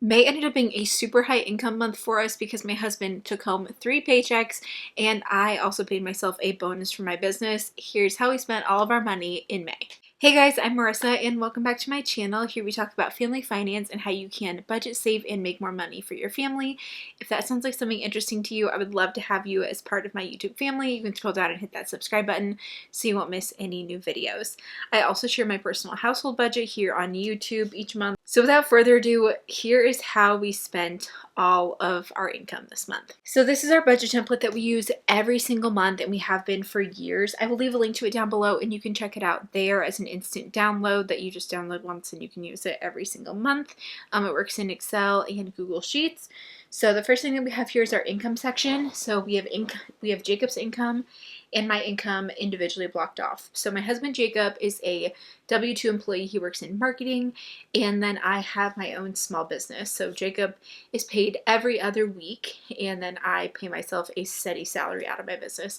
May ended up being a super high income month for us because my husband took home 3 paychecks and I also paid myself a bonus for my business. Here's how we spent all of our money in May. Hey guys, I'm Marissa and welcome back to my channel. Here we talk about family finance and how you can budget, save, and make more money for your family. If that sounds like something interesting to you, I would love to have you as part of my YouTube family. You can scroll down and hit that subscribe button so you won't miss any new videos. I also share my personal household budget here on YouTube each month. So without further ado, here is how we spent all of our income this month. So this is our budget template that we use every single month and we have been for years. I will leave a link to it down below and you can check it out there as an instant download that you just download once and you can use it every single month. It works in Excel and Google Sheets. So the first thing that we have here is our income section. So we have Jacob's income and my income individually blocked off. So my husband Jacob is a W-2 employee. He works in marketing, and then I have my own small business. So Jacob is paid every other week, and then I pay myself a steady salary out of my business.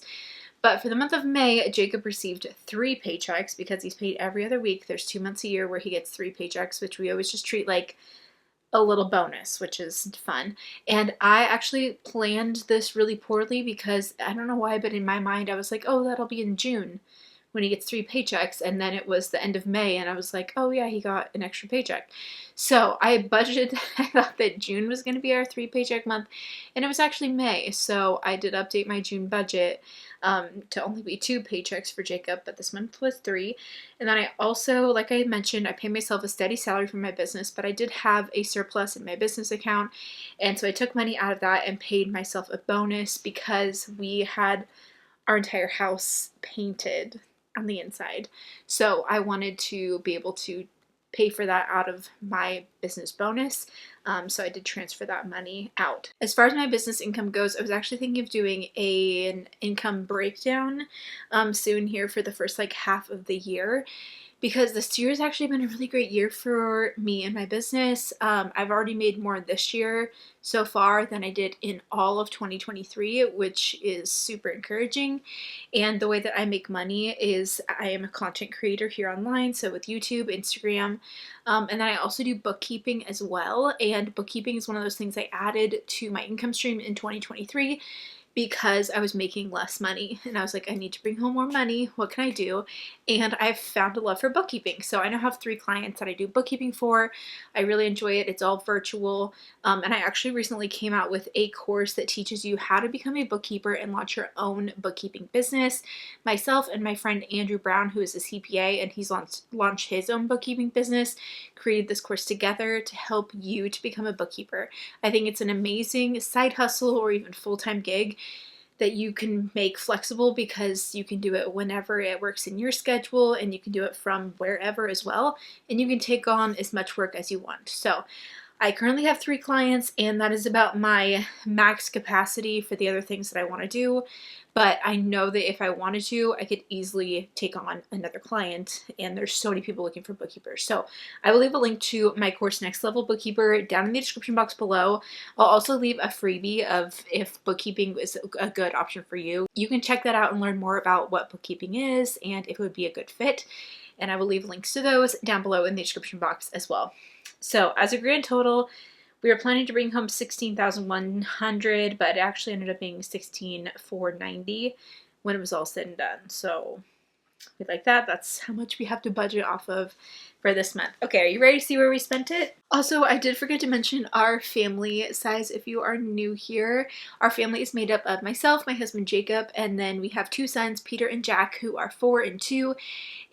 But for the month of May, Jacob received 3 paychecks because he's paid every other week. There's 2 months a year where he gets 3 paychecks, which we always just treat like a little bonus, which is fun. And I actually planned this really poorly because I don't know why, but in my mind I was like, oh, that'll be in June when he gets 3 paychecks, and then it was the end of May and I was like, oh yeah, he got an extra paycheck. So I budgeted, I thought that June was going to be our 3 paycheck month, and it was actually May. So I did update my June budget to only be 2 paychecks for Jacob, but this month was 3. And then I also, like I mentioned, I pay myself a steady salary from my business, but I did have a surplus in my business account, and so I took money out of that and paid myself a bonus because we had our entire house painted on the inside. So I wanted to be able to pay for that out of my business bonus. So I did transfer that money out. As far as my business income goes, I was actually thinking of doing an income breakdown soon here for the first half of the year, because this year has actually been a really great year for me and my business. I've already made more this year so far than I did in all of 2023, which is super encouraging. And the way that I make money is I am a content creator here online, so with YouTube, Instagram, and then I also do bookkeeping as well. And bookkeeping is one of those things I added to my income stream in 2023 because I was making less money and I was like, I need to bring home more money. What can I do? And I've found a love for bookkeeping. So I now have 3 clients that I do bookkeeping for. I really enjoy it. It's all virtual. And I actually recently came out with a course that teaches you how to become a bookkeeper and launch your own bookkeeping business. Myself and my friend Andrew Brown, who is a CPA and he's launched his own bookkeeping business, created this course together to help you to become a bookkeeper. I think it's an amazing side hustle or even full-time gig that you can make flexible because you can do it whenever it works in your schedule and you can do it from wherever as well, and you can take on as much work as you want. So I currently have 3 clients and that is about my max capacity for the other things that I want to do. But I know that if I wanted to, I could easily take on another client, and there's so many people looking for bookkeepers. So I will leave a link to my course Next Level Bookkeeper down in the description box below. I'll also leave a freebie of if bookkeeping is a good option for you. You can check that out and learn more about what bookkeeping is and if it would be a good fit. And I will leave links to those down below in the description box as well. So as a grand total, we were planning to bring home $16,100, but it actually ended up being $16,490 when it was all said and done. So we like that. That's how much we have to budget off of for this month. Okay, are you ready to see where we spent it? Also, I did forget to mention our family size if you are new here. Our family is made up of myself, my husband Jacob, and then we have 2 sons, Peter and Jack, who are 4 and 2,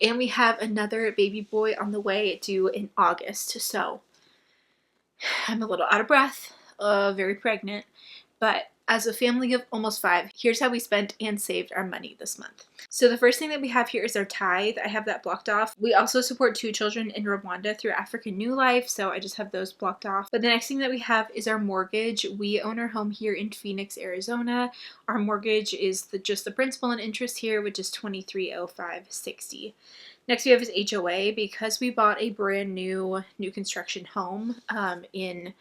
and we have another baby boy on the way due in August. So I'm a little out of breath, very pregnant, but as a family of almost 5, here's how we spent and saved our money this month. So the first thing that we have here is our tithe. I have that blocked off. We also support 2 children in Rwanda through African New Life, so I just have those blocked off. But the next thing that we have is our mortgage. We own our home here in Phoenix, Arizona. Our mortgage is just the principal and interest here, which is $23,0560. Next we have is HOA. Because we bought a brand new construction home in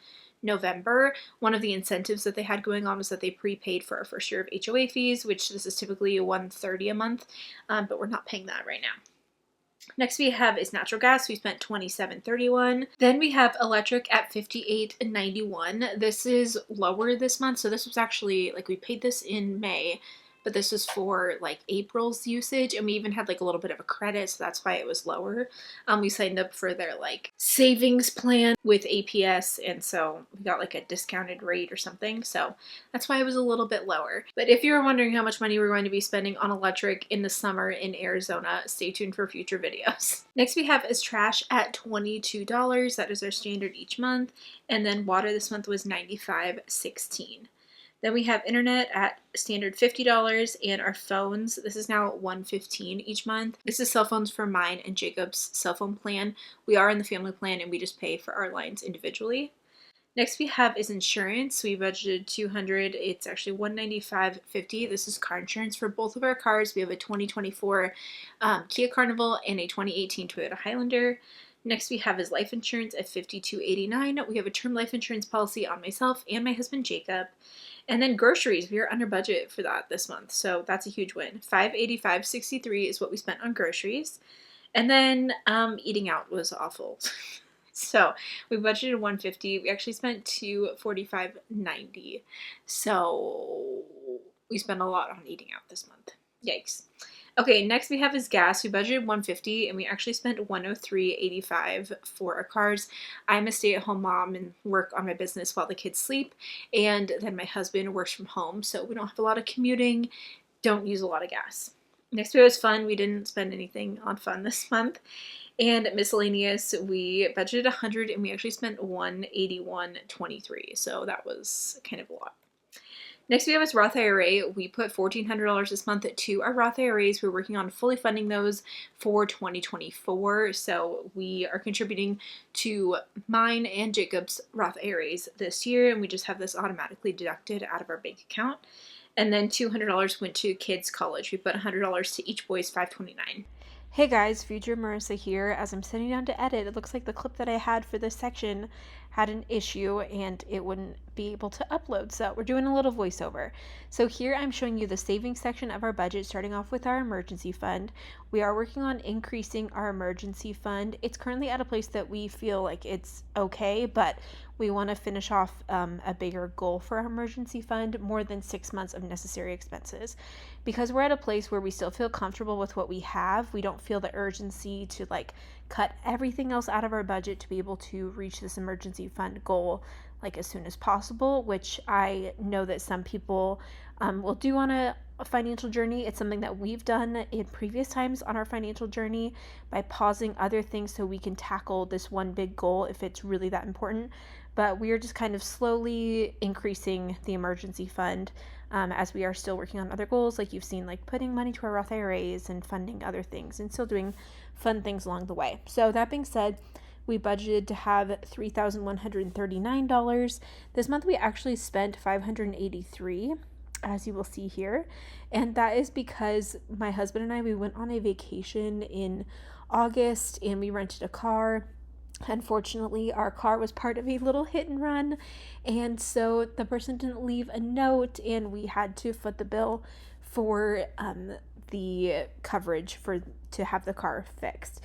November, one of the incentives that they had going on was that they prepaid for our first year of HOA fees, which this is typically $130 a month, but we're not paying that right now. Next we have is natural gas. We spent $27.31. Then we have electric at $58.91. This is lower this month. So this was actually like we paid this in May, but this was for like April's usage, and we even had like a little bit of a credit, so that's why it was lower. We signed up for their like savings plan with APS, and so we got like a discounted rate or something, so that's why it was a little bit lower. But if you were wondering how much money we're going to be spending on electric in the summer in Arizona, stay tuned for future videos. Next we have is trash at $22. That is our standard each month, and then water this month was $95.16. Then we have internet at standard $50, and our phones, this is now $115 each month. This is cell phones for mine and Jacob's cell phone plan. We are in the family plan and we just pay for our lines individually. Next we have is insurance. We budgeted $200. It's actually $195.50. This is car insurance for both of our cars. We have a 2024 Kia Carnival and a 2018 Toyota Highlander. Next we have is life insurance at $52.89. We have a term life insurance policy on myself and my husband Jacob. And then groceries, we are under budget for that this month, so that's a huge win. $585.63 is what we spent on groceries. And then eating out was awful. So we budgeted $150. We actually spent $245.90. So we spent a lot on eating out this month. Yikes. Okay, next we have is gas. We budgeted $150 and we actually spent $103.85 for our cars. I'm a stay-at-home mom and work on my business while the kids sleep, and then my husband works from home, so we don't have a lot of commuting, don't use a lot of gas. Next we was fun. We didn't spend anything on fun this month. And miscellaneous, we budgeted $100 and we actually spent $181.23, so that was kind of a lot. Next we have is Roth IRA. We put $1,400 this month to our Roth IRAs. We're working on fully funding those for 2024. So we are contributing to mine and Jacob's Roth IRAs this year, and we just have this automatically deducted out of our bank account. And then $200 went to kids' college. We put $100 to each boy's $529. Hey guys, future Marissa here. As I'm sitting down to edit, it looks like the clip that I had for this section had an issue and it wouldn't be able to upload, so we're doing a little voiceover. So here I'm showing you the savings section of our budget, starting off with our emergency fund. We are working on increasing our emergency fund. It's currently at a place that we feel like it's okay, but we want to finish off a bigger goal for our emergency fund, more than 6 months of necessary expenses. Because we're at a place where we still feel comfortable with what we have, we don't feel the urgency to like cut everything else out of our budget to be able to reach this emergency fund goal like as soon as possible, which I know that some people will do on a financial journey. It's something that we've done in previous times on our financial journey by pausing other things so we can tackle this one big goal if it's really that important. But we are just kind of slowly increasing the emergency fund as we are still working on other goals, like you've seen, like putting money to our Roth IRAs and funding other things and still doing fun things along the way. So that being said, we budgeted to have $3,139. This month we actually spent $583, as you will see here. And that is because my husband and I, we went on a vacation in August and we rented a car. Unfortunately, our car was part of a little hit and run, and so the person didn't leave a note, and we had to foot the bill for the coverage to have the car fixed.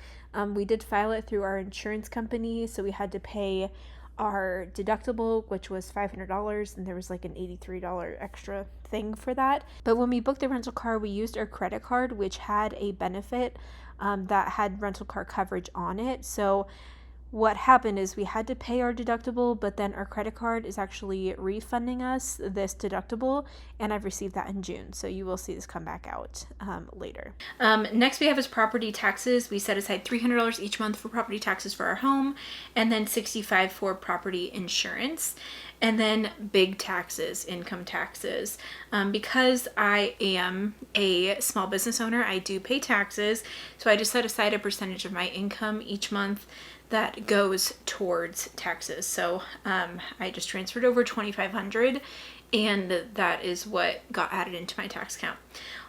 We did file it through our insurance company, so we had to pay our deductible, which was $500, and there was like an $83 extra thing for that. But when we booked the rental car, we used our credit card, which had a benefit that had rental car coverage on it. So what happened is we had to pay our deductible, but then our credit card is actually refunding us this deductible, and I've received that in June, so you will see this come back out later. Next we have is property taxes. We set aside $300 each month for property taxes for our home, and then $65 for property insurance. And then big taxes, income taxes. Because I am a small business owner, I do pay taxes, so I just set aside a percentage of my income each month that goes towards taxes. So I just transferred over $2,500, and that is what got added into my tax account.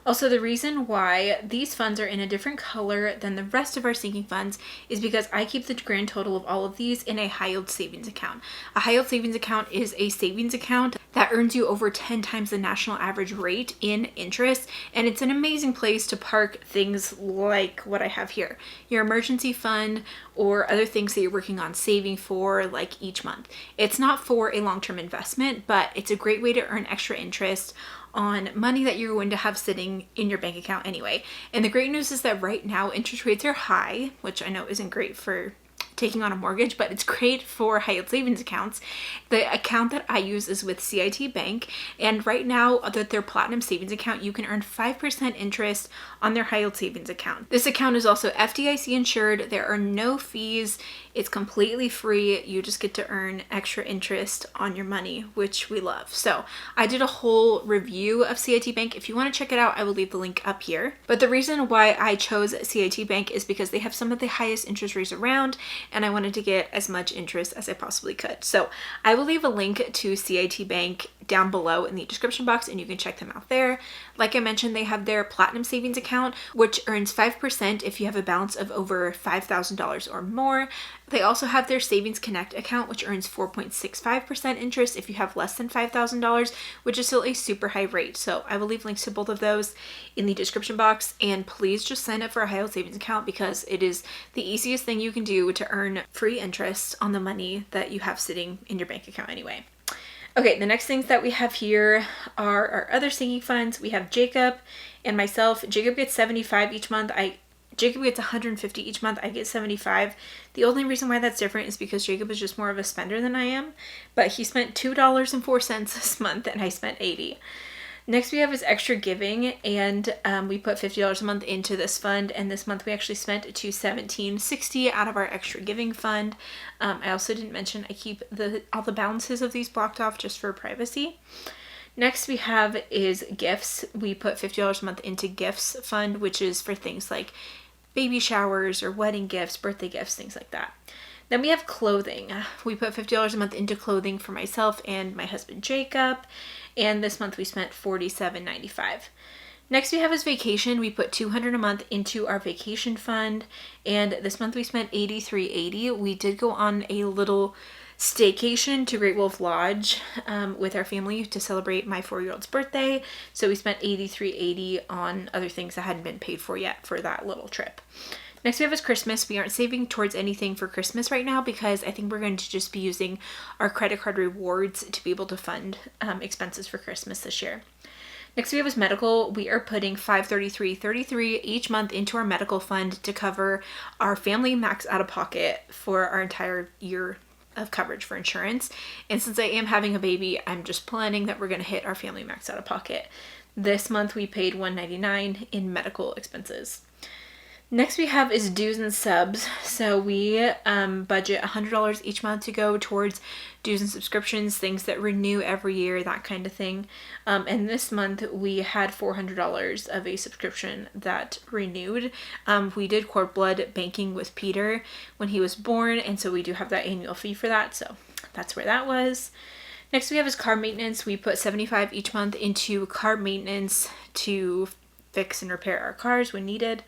Also, the reason why these funds are in a different color than the rest of our sinking funds is because I keep the grand total of all of these in a high yield savings account. A high yield savings account is a savings account that earns you over 10 times the national average rate in interest, and it's an amazing place to park things like what I have here, your emergency fund or other things that you're working on saving for like each month. It's not for a long-term investment, but it's a great way to earn extra interest on money that you're going to have sitting in your bank account anyway. And the great news is that right now interest rates are high, which I know isn't great for taking on a mortgage, but it's great for high yield savings accounts. The account that I use is with CIT Bank, and right now that their platinum savings account, you can earn 5% interest on their high yield savings account. This account is also FDIC insured. There are no fees. It's completely free. You just get to earn extra interest on your money, which we love. So I did a whole review of CIT Bank. If you want to check it out, I will leave the link up here. But the reason why I chose CIT Bank is because they have some of the highest interest rates around, and I wanted to get as much interest as I possibly could. So I will leave a link to CIT Bank down below in the description box, and you can check them out there. Like I mentioned, they have their platinum savings account, which earns 5% if you have a balance of over $5,000 or more. They also have their Savings Connect account, which earns 4.65% interest if you have less than $5,000, which is still a super high rate. So I will leave links to both of those in the description box. And please just sign up for a high yield savings account because it is the easiest thing you can do to earn free interest on the money that you have sitting in your bank account anyway. Okay, the next things that we have here are our other sinking funds. We have Jacob and myself. Jacob gets 75 each month. Jacob gets 150 each month. I get 75. The only reason why that's different is because Jacob is just more of a spender than I am, but he spent $2.04 this month and I spent 80. Next we have is extra giving, and we put $50 a month into this fund, and this month we actually spent $217.60 out of our extra giving fund. I also didn't mention I keep all the balances of these blocked off just for privacy. Next we have is gifts. We put $50 a month into gifts fund, which is for things like baby showers or wedding gifts, birthday gifts, things like that. Then we have clothing. We put $50 a month into clothing for myself and my husband Jacob, and this month we spent $47.95. Next we have is vacation. We put $200 a month into our vacation fund, and this month we spent $83.80. We did go on a little staycation to Great Wolf Lodge with our family to celebrate my 4-year-old's birthday. So we spent $83.80 on other things that hadn't been paid for yet for that little trip. Next we have is Christmas. We aren't saving towards anything for Christmas right now because I think we're going to just be using our credit card rewards to be able to fund expenses for Christmas this year. Next we have is medical. We are putting $533.33 each month into our medical fund to cover our family max out of pocket for our entire year of coverage for insurance. And since I am having a baby, I'm just planning that we're going to hit our family max out of pocket. This month we paid $199 in medical expenses. Next we have is dues and subs. So we budget $100 each month to go towards dues and subscriptions, things that renew every year, that kind of thing. And this month we had $400 of a subscription that renewed. We did cord blood banking with Peter when he was born, and so we do have that annual fee for that. So that's where that was. Next we have is car maintenance. We put $75 each month into car maintenance to fix and repair our cars when needed.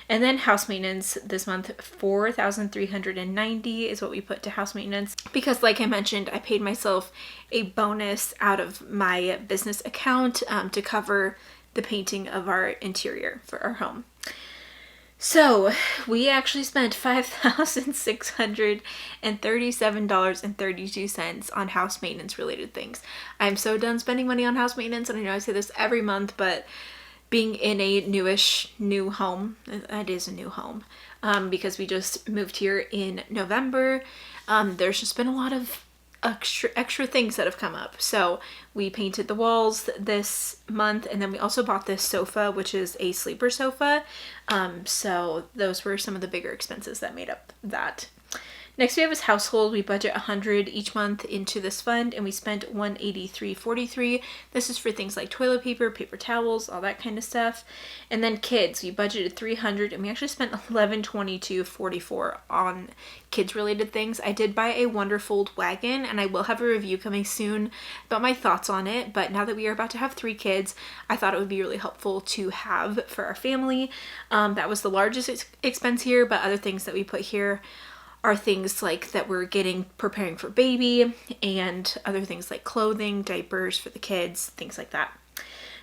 And then house maintenance this month, $4,390 is what we put to house maintenance because, like I mentioned, I paid myself a bonus out of my business account to cover the painting of our interior for our home. So we actually spent $5,637.32 on house maintenance related things. I'm so done spending money on house maintenance, and I know I say this every month, but being in a new home, it is a new home, because we just moved here in November, there's just been a lot of extra things that have come up. So we painted the walls this month, and then we also bought this sofa, which is a sleeper sofa. So those were some of the bigger expenses that made up that. Next we have is household. We budget $100 each month into this fund, and we spent $183.43. This is for things like toilet paper, paper towels, all that kind of stuff. And then kids, we budgeted $300, and we actually spent $1122.44 on kids related things. I did buy a Wonderfold wagon, and I will have a review coming soon about my thoughts on it. But now that we are about to have 3 kids, I thought it would be really helpful to have for our family. That was the largest expense here, but other things that we put here are things like that we're getting preparing for baby, and other things like clothing, diapers for the kids, things like that.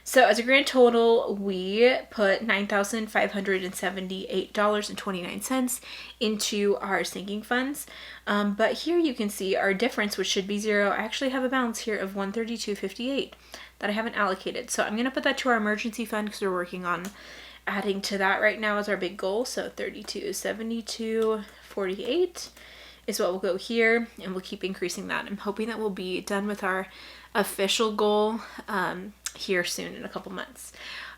So as a grand total, we put $9,578.29 into our sinking funds. But here you can see our difference, which should be 0. I actually have a balance here of $132.58 that I haven't allocated. So I'm going to put that to our emergency fund because we're working on adding to that right now as our big goal. So $32.72.48 is what will go here, and we'll keep increasing that. I'm hoping that we'll be done with our official goal here soon in a couple months.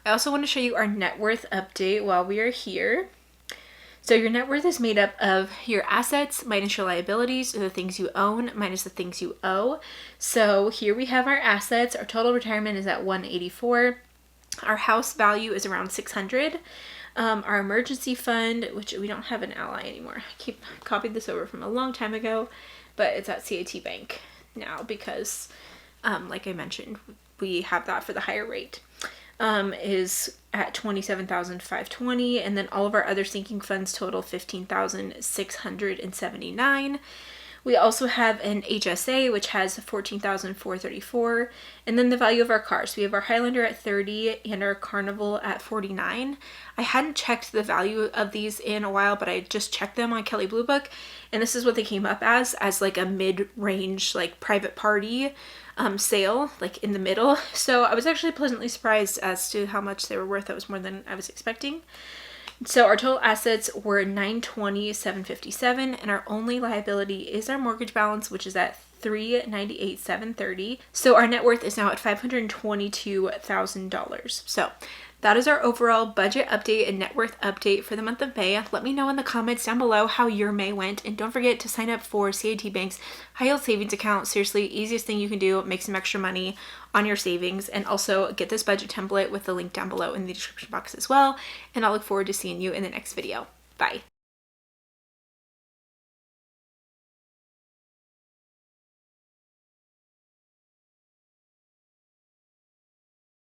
I also want to show you our net worth update while we are here. So your net worth is made up of your assets minus your liabilities, or the things you own minus the things you owe. So here we have our assets. Our total retirement is at $184. Our house value is around $600. Our emergency fund, which we don't have an Ally anymore. I copied this over from a long time ago, but it's at CAT Bank now because, like I mentioned, we have that for the higher rate. Is at $27,520, and then all of our other sinking funds total $15,679. We also have an HSA, which has $14,434, and then the value of our cars. We have our Highlander at $30 and our Carnival at $49. I hadn't checked the value of these in a while, but I just checked them on Kelley Blue Book, and this is what they came up as like a mid-range, like private party sale, like in the middle. So I was actually pleasantly surprised as to how much they were worth. That was more than I was expecting. So our total assets were $920,757, and our only liability is our mortgage balance, which is at $398,730. So our net worth is now at $522,000. So that is our overall budget update and net worth update for the month of May. Let me know in the comments down below how your May went, and don't forget to sign up for CAT Bank's high yield savings account. Seriously, easiest thing you can do, make some extra money on your savings, and also get this budget template with the link down below in the description box as well. And I'll look forward to seeing you in the next video. Bye.